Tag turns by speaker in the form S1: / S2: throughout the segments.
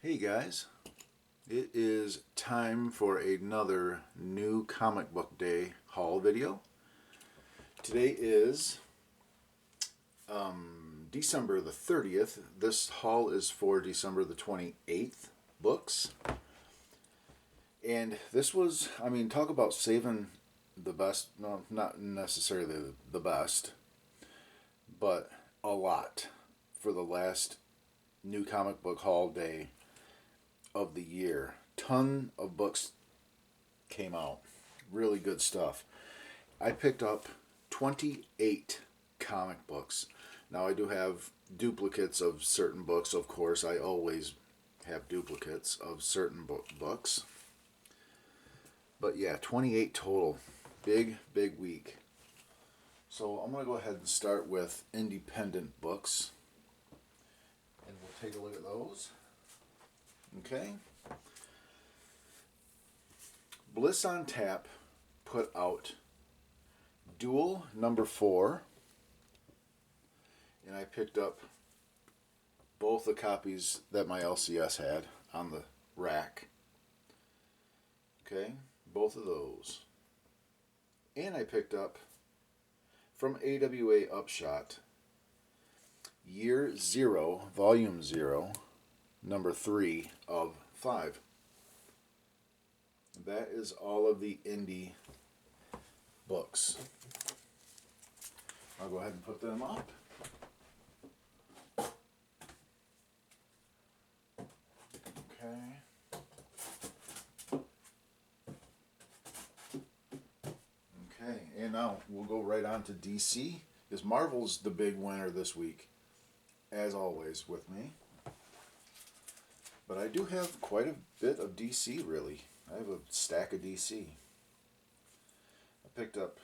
S1: Hey guys, it is time for another new comic book day haul video. Today is December the 30th. This haul is for December the 28th books. And this was, talk about saving the best. No, not necessarily the best, but a lot for the last new comic book haul day of the year. Ton of books came out. Really good stuff. I picked up 28 comic books. Now I do have duplicates of certain books, of course. I always have duplicates of certain books. But yeah, 28 total. Big week. So I'm going to go ahead and start with independent books. And we'll take a look at those. Okay. Bliss on Tap put out Duel number 4, and I picked up both the copies that my LCS had on the rack. Okay, both of those. And I picked up from AWA Upshot Year 0, Volume 0, number 3 of 5. That is all of the indie books. I'll go ahead and put them up. Okay. Okay, and now we'll go right on to DC, because Marvel's the big winner this week, as always with me. But I do have quite a bit of DC, really. I have a stack of DC. I picked up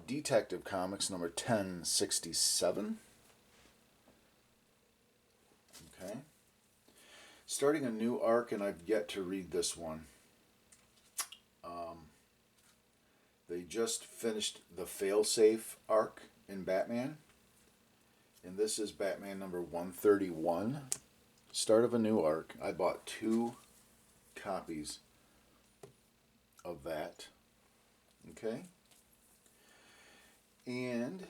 S1: Detective Comics number 1067. Okay. Starting a new arc, and I've yet to read this one. They just finished the Failsafe arc in Batman. And this is Batman number 131. Start of a new arc. I bought 2 copies of that. Okay. And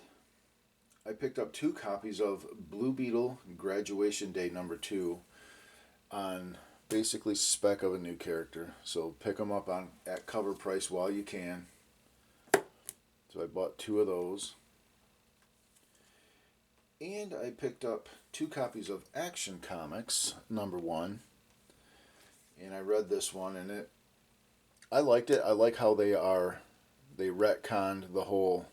S1: I picked up 2 copies of Blue Beetle Graduation Day number 2 on basically spec of a new character. So pick them up at cover price while you can. So I bought 2 of those. And I picked up 2 copies of Action Comics number 1. And I read this one, and I liked it. I like how they retconned the whole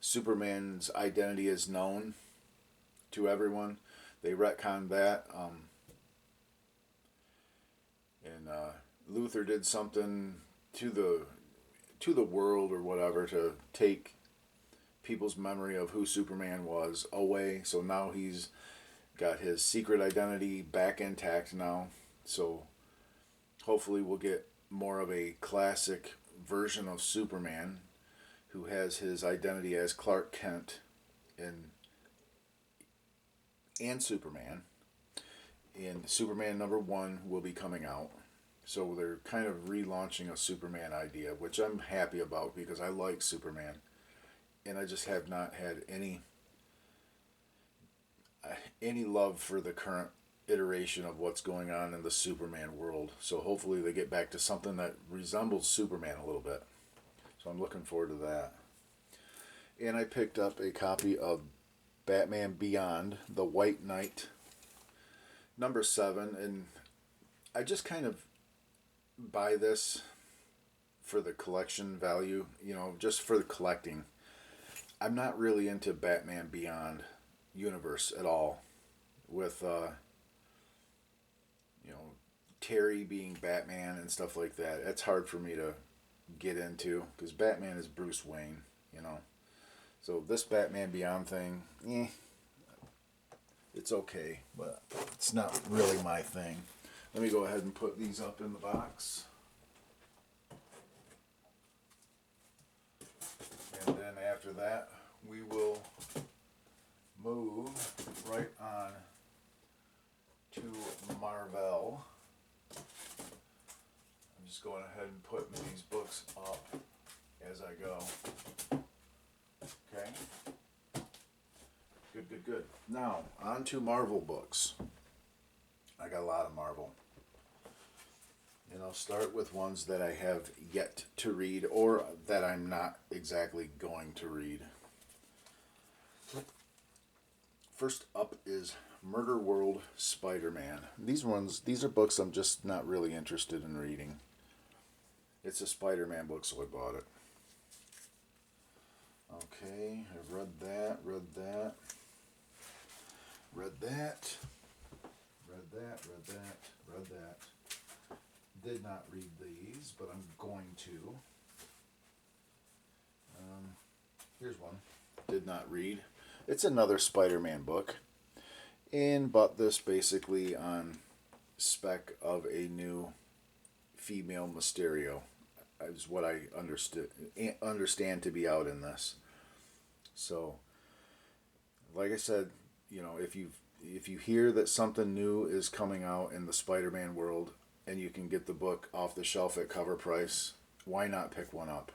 S1: Superman's identity is known to everyone. They retconned that. And Luthor did something to the world or whatever to take people's memory of who Superman was away. So now he's got his secret identity back intact now. So hopefully we'll get more of a classic version of Superman who has his identity as Clark Kent and Superman. And Superman number 1 will be coming out. So they're kind of relaunching a Superman idea, which I'm happy about because I like Superman. And I just have not had any love for the current iteration of what's going on in the Superman world. So hopefully they get back to something that resembles Superman a little bit. So I'm looking forward to that. And I picked up a copy of Batman Beyond, The White Knight, number 7. And I just kind of buy this for the collection value, just for the collecting. I'm not really into Batman Beyond universe at all, with Terry being Batman and stuff like that. It's hard for me to get into because Batman is Bruce Wayne, So this Batman Beyond thing, it's okay, but it's not really my thing. Let me go ahead and put these up in the box. And then after that, we will move right on Good, good. Now, on to Marvel books. I got a lot of Marvel. And I'll start with ones that I have yet to read or that I'm not exactly going to read. First up is Murder World Spider-Man. These are books I'm just not really interested in reading. It's a Spider-Man book, so I bought it. Okay, I've read that. Did not read these, but I'm going to. Here's one. Did not read. It's another Spider-Man book. And bought this basically on spec of a new female Mysterio. Is what I understand to be out in this. So, like I said, if you hear that something new is coming out in the Spider-Man world and you can get the book off the shelf at cover price, why not pick one up?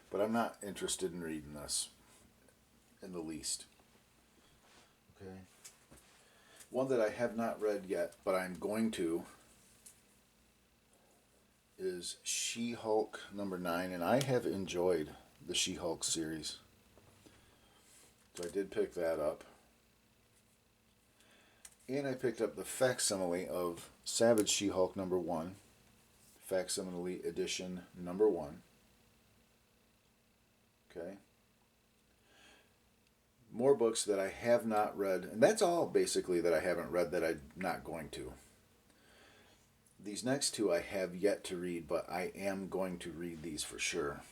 S1: But I'm not interested in reading this in the least. Okay. One that I have not read yet, but I'm going to, is She-Hulk #9, and I have enjoyed the She-Hulk series. So I did pick that up. And I picked up the facsimile of Savage She-Hulk #1, facsimile edition #1. Okay. More books that I have not read, and that's all basically that I haven't read that I'm not going to. These next two I have yet to read, but I am going to read these for sure.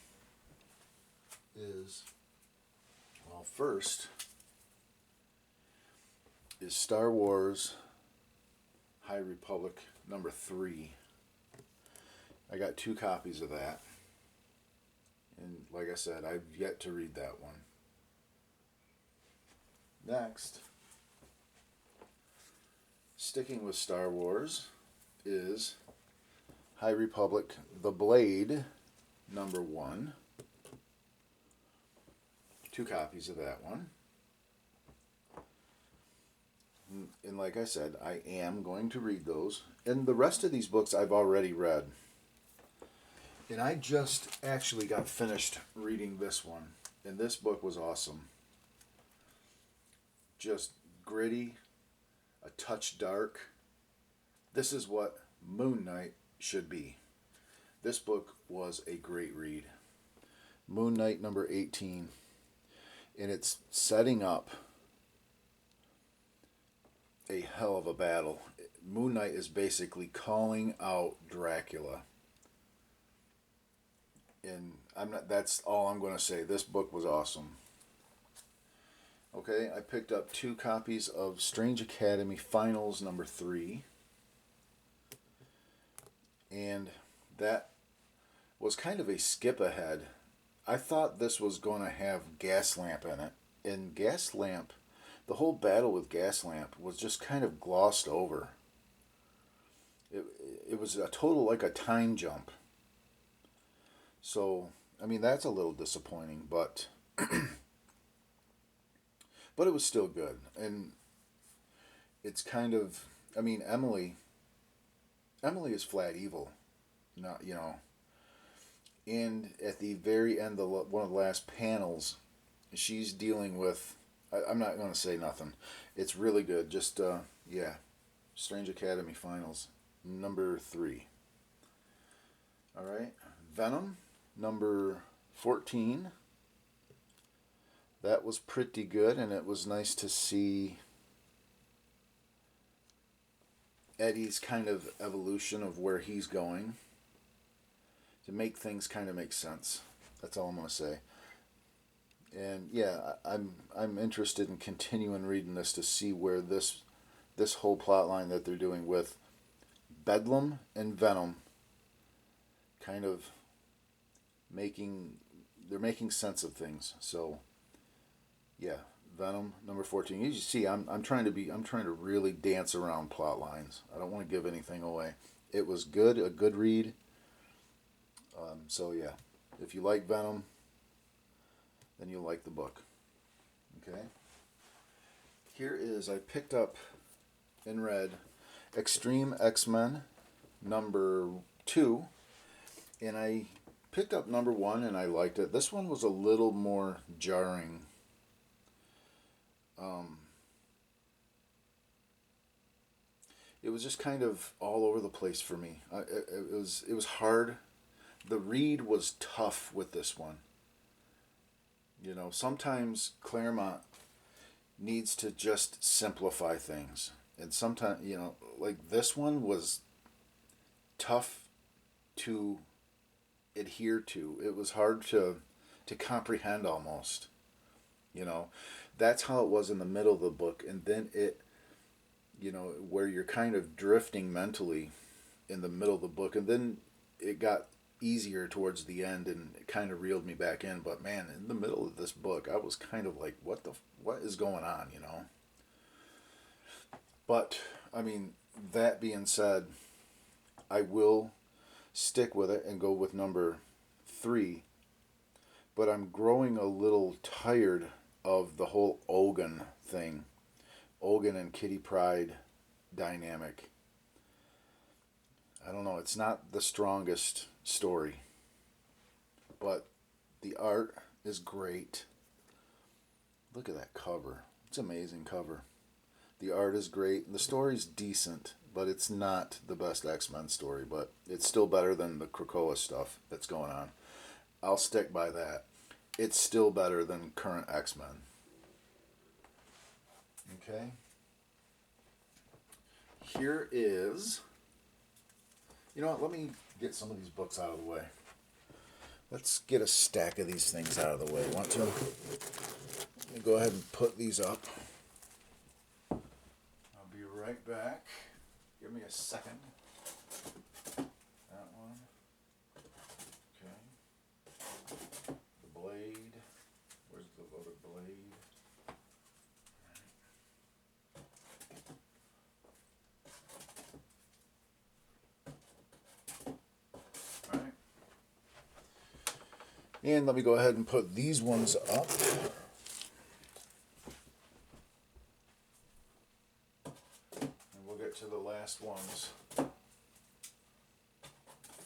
S1: First is Star Wars High Republic #3. I got 2 copies of that. And like I said, I've yet to read that one. Next, sticking with Star Wars, is High Republic The Blade #1. 2 copies of that one. And like I said, I am going to read those. And the rest of these books I've already read. And I just actually got finished reading this one. And this book was awesome. Just gritty, a touch dark. This is what Moon Knight should be. This book was a great read. Moon Knight #18. And it's setting up a hell of a battle. Moon Knight is basically calling out Dracula. And that's all I'm going to say. This book was awesome. Okay, I picked up 2 copies of Strange Academy Finals #3. And that was kind of a skip ahead. I thought this was going to have Gaslamp in it. And Gaslamp, the whole battle with Gaslamp was just kind of glossed over. It was a total, like a time jump. So, I mean, that's a little disappointing, but but it was still good. And it's kind of, I mean, Emily is flat evil. Not, and at the very end, one of the last panels, she's dealing with, I'm not going to say nothing. It's really good. Just, yeah. Strange Academy Finals #3. All right. Venom #14. That was pretty good, and it was nice to see Eddie's kind of evolution of where he's going to make things kind of make sense. That's all I'm going to say. And yeah, I'm interested in continuing reading this to see where this whole plot line that they're doing with Bedlam and Venom kind of making sense of things. So yeah, Venom #14. You see, I'm trying to really dance around plot lines. I don't want to give anything away. It was good, a good read. So yeah, if you like Venom, then you'll like the book. Okay. Here is, I picked up in red Extreme X-Men number 2, and I picked up number 1 and I liked it. This one was a little more jarring. It was just kind of all over the place for me. It was hard. The read was tough with this one. You know, sometimes Claremont needs to just simplify things. And sometimes, you know, like this one was tough to adhere to. It was hard to comprehend almost. You know, that's how it was in the middle of the book. And then it, you know, where you're kind of drifting mentally in the middle of the book. And then it got easier towards the end and it kind of reeled me back in. But man, in the middle of this book, I was kind of like, what is going on, you know? But, I mean, that being said, I will stick with it and go with number 3. But I'm growing a little tired of the whole Ogun thing. Ogun and Kitty Pryde dynamic. I don't know, it's not the strongest story. But the art is great. Look at that cover. It's an amazing cover. The art is great. The story's decent, but it's not the best X-Men story, but it's still better than the Krakoa stuff that's going on. I'll stick by that. It's still better than current X-Men. Okay. Here is... You know what? Let me get some of these books out of the way. Let's get a stack of these things out of the way. Want to? Let me go ahead and put these up. I'll be right back. Give me a second. That one. Okay. The blade. Where's the other blade? All right. And let me go ahead and put these ones up. And we'll get to the last ones.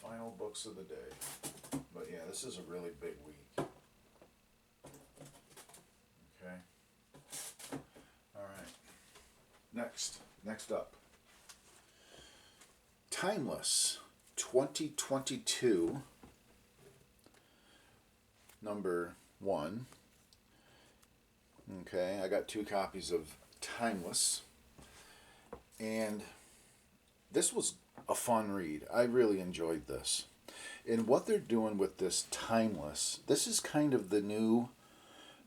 S1: Final books of the day. But yeah, this is a really big week. Okay. Alright. Next up. Timeless 2022. Number 1. Okay, I got 2 copies of Timeless. And this was a fun read. I really enjoyed this. And what they're doing with this Timeless, this is kind of the new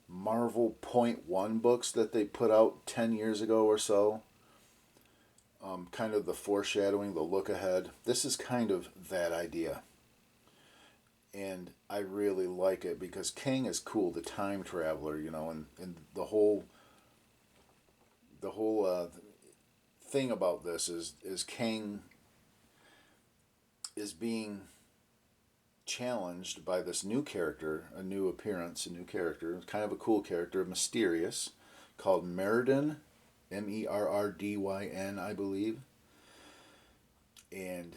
S1: Marvel .1 books that they put out 10 years ago or so. Kind of the foreshadowing, the look ahead. This is kind of that idea. And I really like it because King is cool, the time traveler, you know, and the whole thing about this is King is being challenged by this new character, a new appearance, a new character, kind of a cool character, mysterious, called Merrdin, Merrdyn, I believe. And,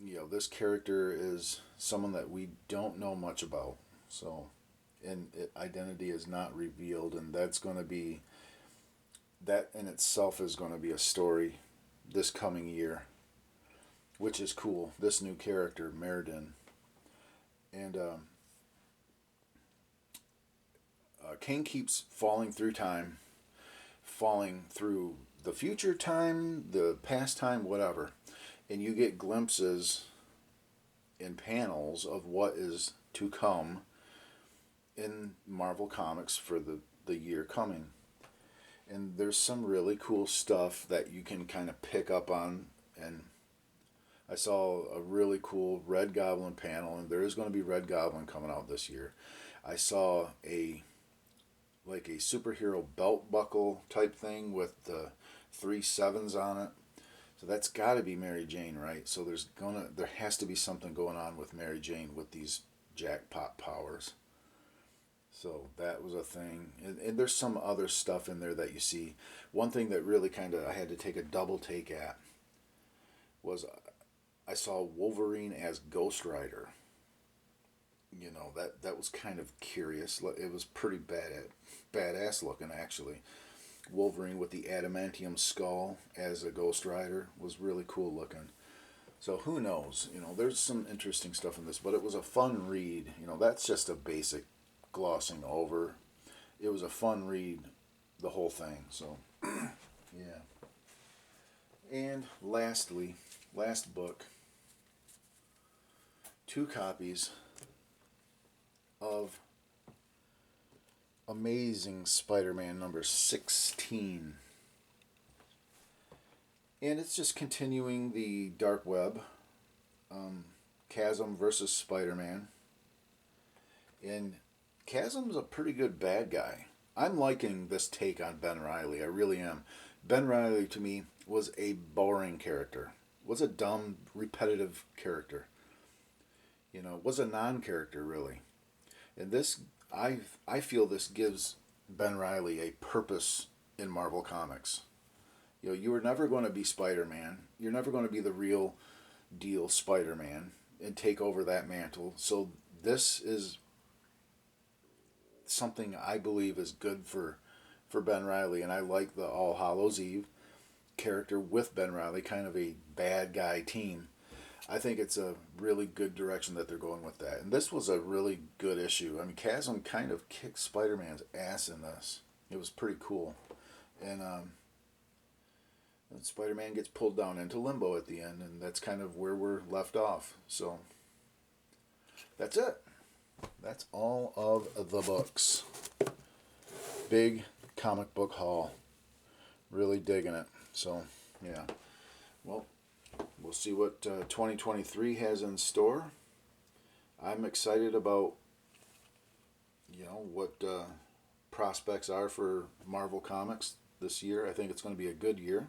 S1: you know, this character is someone that we don't know much about. So, and identity is not revealed, and that's going to be, that in itself is going to be a story this coming year, which is cool. This new character, Merrdin. And King keeps falling through time, falling through the future time, the past time, whatever. And you get glimpses in panels of what is to come in Marvel Comics for the year coming. And there's some really cool stuff that you can kind of pick up on. And I saw a really cool Red Goblin panel, and there is going to be Red Goblin coming out this year. I saw a superhero belt buckle type thing with the 3 7s on it. So that's got to be Mary Jane, right? So there has to be something going on with Mary Jane with these jackpot powers. So that was a thing. And there's some other stuff in there that you see. One thing that really kind of I had to take a double take at was I saw Wolverine as Ghost Rider. You know, that was kind of curious. It was pretty badass looking, actually. Wolverine with the adamantium skull as a Ghost Rider was really cool looking. So who knows? You know, there's some interesting stuff in this, but it was a fun read. You know, that's just a basic glossing over. It was a fun read, the whole thing. So, yeah. And lastly, last book, two copies of Amazing Spider-Man number 16. And it's just continuing the Dark Web, Chasm versus Spider-Man. And Chasm's a pretty good bad guy. I'm liking this take on Ben Reilly. I really am. Ben Reilly, to me, was a boring character. Was a dumb, repetitive character. You know, was a non-character, really. And this, I feel this gives Ben Reilly a purpose in Marvel Comics. You know, you were never going to be Spider-Man. You're never going to be the real deal Spider-Man and take over that mantle. So this is something I believe is good for Ben Reilly, and I like the All Hallows Eve character with Ben Reilly, kind of a bad guy team. I think it's a really good direction that they're going with that. And this was a really good issue. I mean, Chasm kind of kicked Spider-Man's ass in this. It was pretty cool. And Spider-Man gets pulled down into limbo at the end, and that's kind of where we're left off. So that's it. That's all of the books. Big comic book haul. Really digging it. So, yeah. Well, we'll see what 2023 has in store. I'm excited about, you know, what prospects are for Marvel Comics this year. I think it's going to be a good year.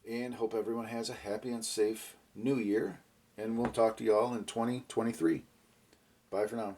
S1: And hope everyone has a happy and safe new year. And we'll talk to y'all in 2023. Bye for now.